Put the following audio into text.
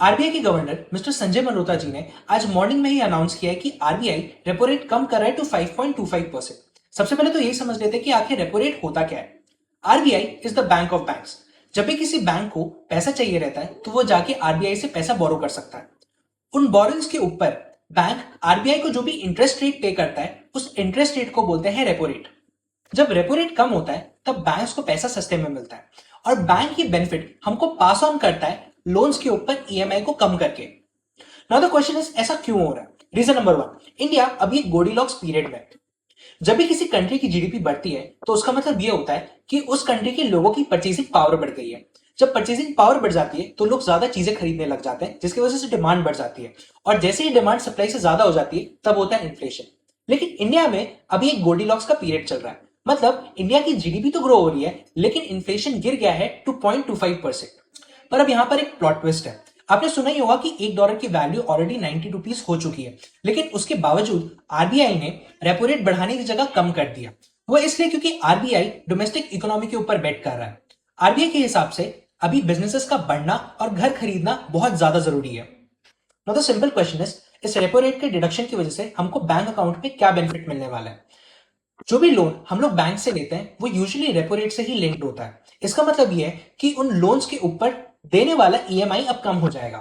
RBI के governor mister Sanjay Malhotra ji ने आज मॉर्निंग में ही अनाउंस किया है कि आरबीआई रेपो रेट कम कर रहा है टू 5.25%। सबसे पहले तो यही समझ लेते हैं कि आखिर रेपो रेट होता क्या है। RBI is the bank of banks. जब भी किसी बैंक को पैसा चाहिए रहता है तो वो जाके आरबीआई से पैसा बोरो कर सकता है। उन बोरोइंग्स के ऊपर बैंक आरबीआई को जो भी इंटरेस्ट रेट पे करता है उस इंटरेस्ट रेट को बोलते हैं रेपो रेट। जब रेपो रेट कम होता है तब बैंक्स को पैसा सस्ते में मिलता है और बैंक ये बेनिफिट हमको पास ऑन करता है लोन्स के ऊपर ईएमआई को कम करके। नाउ द क्वेश्चन इज ऐसा क्यों हो रहा है। रीजन नंबर 1, इंडिया अभी एक गोल्डीलॉक्स पीरियड में है। जब भी किसी कंट्री की जीडीपी बढ़ती है तो उसका मतलब ये होता है कि उस कंट्री के लोगों की परचेसिंग पावर बढ़ गई है। जब परचेसिंग पावर बढ़ जाती है तो लोग ज्यादा चीजें खरीदने लग जाते हैं जिसकी वजह से डिमांड बढ़ जाती है और जैसे ही डिमांड सप्लाई से ज्यादा हो जाती है तब होता है इन्फ्लेशन। लेकिन इंडिया में अभी एक गोल्डीलॉक्स का पीरियड चल रहा है। मतलब इंडिया की जीडीपी तो ग्रो हो रही है लेकिन इन्फ्लेशन गिर गया है टू 0.25%। पर अब यहां पर एक प्लॉट ट्विस्ट है। आपने सुना ही होगा कि $1 की वैल्यू ऑलरेडी 90 रुपीज हो चुकी है, लेकिन उसके बावजूद आरबीआई ने रेपो रेट बढ़ाने की जगह कम कर दिया। वो इसलिए क्योंकि आरबीआई डोमेस्टिक इकोनॉमी के ऊपर बेट कर रहा है। आरबीआई के हिसाब से अभी बिजनेसेस का बढ़ना और घर खरीदना बहुत ज्यादा जरूरी है। नाउ द सिंपल क्वेश्चन इस रेपो रेट के डिडक्शन की वजह से हमको बैंक अकाउंट में क्या बेनिफिट मिलने वाला है। जो भी लोन हम लोग बैंक से लेते हैं वो यूजुअली रेपो रेट से ही लिंक्ड होता है। इसका मतलब ये है कि उन लोन्स के ऊपर देने वाला ईएमआई अब कम हो जाएगा।